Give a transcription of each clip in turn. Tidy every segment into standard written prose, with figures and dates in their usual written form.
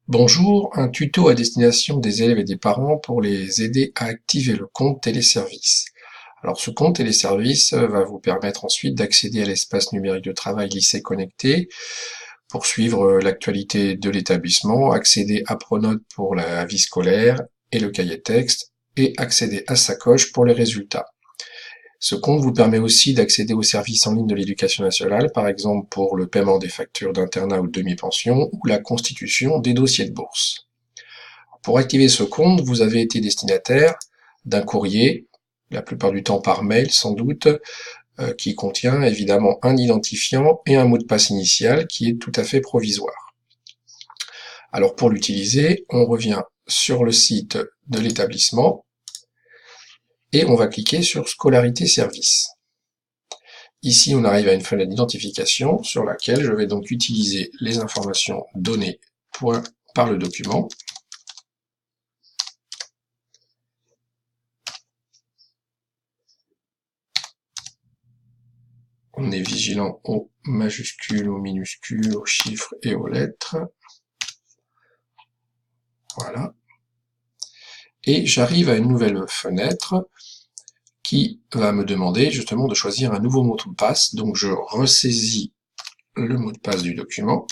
Bonjour, un tuto à destination des élèves et des parents pour les aider à activer le compte téléservice. Alors ce compte téléservice va vous permettre ensuite d'accéder à l'espace numérique de travail lycée connecté pour suivre l'actualité de l'établissement, accéder à Pronote pour la vie scolaire et le cahier texte et accéder à Sacoche pour les résultats. Ce compte vous permet aussi d'accéder aux services en ligne de l'éducation nationale, par exemple pour le paiement des factures d'internat ou de demi-pension ou la constitution des dossiers de bourse. Pour activer ce compte, vous avez été destinataire d'un courrier, la plupart du temps par mail sans doute, qui contient évidemment un identifiant et un mot de passe initial qui est tout à fait provisoire. Alors pour l'utiliser, on revient sur le site de l'établissement et on va cliquer sur Scolarité Service. Ici, on arrive à une fenêtre d'identification sur laquelle je vais donc utiliser les informations données par le document. On est vigilant aux majuscules, aux minuscules, aux chiffres et aux lettres. Voilà. Et j'arrive à une nouvelle fenêtre qui va me demander justement de choisir un nouveau mot de passe. Donc je ressaisis le mot de passe du document.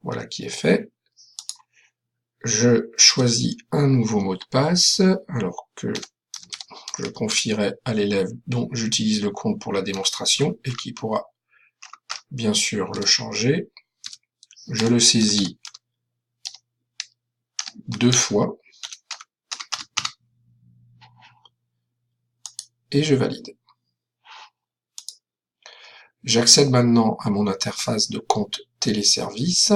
Voilà qui est fait. Je choisis un nouveau mot de passe, alors que je confierai à l'élève dont j'utilise le compte pour la démonstration et qui pourra bien sûr le changer. Je le saisis 2 fois et je valide. J'accède maintenant à mon interface de compte téléservice.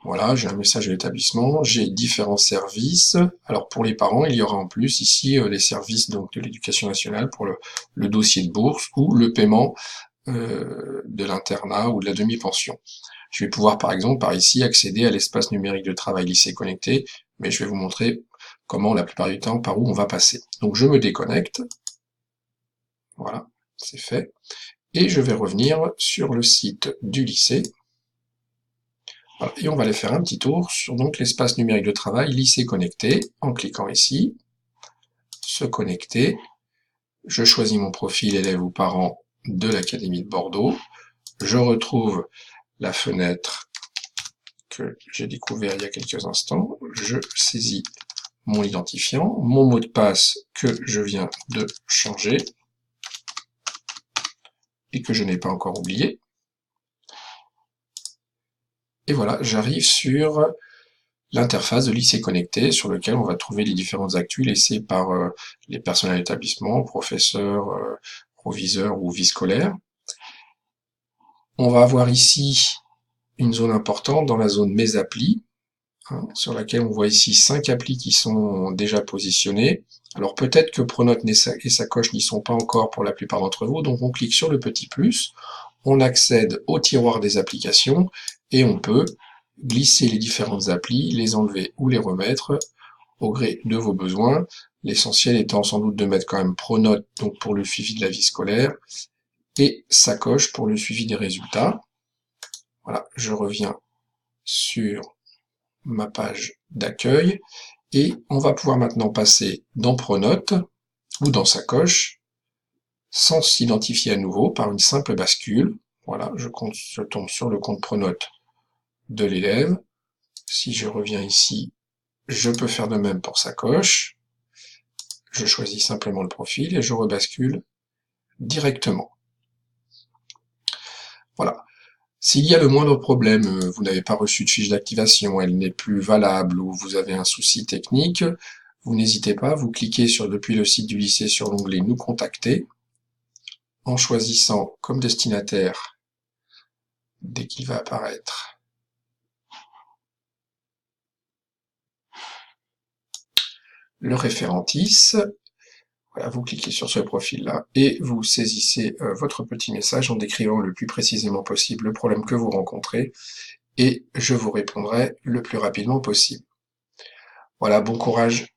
Voilà, j'ai un message de l'établissement, j'ai différents services. Alors pour les parents, il y aura en plus ici les services donc de l'éducation nationale pour le dossier de bourse ou le paiement de l'internat ou de la demi-pension. Je vais pouvoir par exemple par ici accéder à l'espace numérique de travail lycée connecté, mais je vais vous montrer comment la plupart du temps par où on va passer. Donc je me déconnecte, voilà, c'est fait, et je vais revenir sur le site du lycée. Voilà, et on va aller faire un petit tour sur donc l'espace numérique de travail lycée connecté en cliquant ici, se connecter. Je choisis mon profil élève ou parent de l'Académie de Bordeaux. Je retrouve la fenêtre que j'ai découvert il y a quelques instants. Je saisis mon identifiant, mon mot de passe que je viens de changer et que je n'ai pas encore oublié. Et voilà, j'arrive sur l'interface de lycée connecté sur lequel on va trouver les différentes actus laissées par les personnels d'établissement, professeurs, proviseurs ou vie scolaire. On va avoir ici une zone importante dans la zone Mes applis, hein, sur laquelle on voit ici 5 applis qui sont déjà positionnées. Alors peut-être que Pronote et Sacoche n'y sont pas encore pour la plupart d'entre vous, donc on clique sur le petit plus, on accède au tiroir des applications et on peut glisser les différentes applis, les enlever ou les remettre au gré de vos besoins. L'essentiel étant sans doute de mettre quand même Pronote donc pour le suivi de la vie scolaire et Sacoche pour le suivi des résultats. Voilà, je reviens sur ma page d'accueil et on va pouvoir maintenant passer dans Pronote ou dans Sacoche sans s'identifier à nouveau par une simple bascule. Voilà, je tombe sur le compte Pronote de l'élève. Si je reviens ici, je peux faire de même pour Sacoche. Je choisis simplement le profil et je rebascule directement. Voilà. S'il y a le moindre problème, vous n'avez pas reçu de fiche d'activation, elle n'est plus valable ou vous avez un souci technique, vous n'hésitez pas, vous cliquez depuis le site du lycée sur l'onglet Nous contacter, en choisissant comme destinataire, dès qu'il va apparaître, le référentis. Voilà, vous cliquez sur ce profil-là et vous saisissez votre petit message en décrivant le plus précisément possible le problème que vous rencontrez et je vous répondrai le plus rapidement possible. Voilà, bon courage.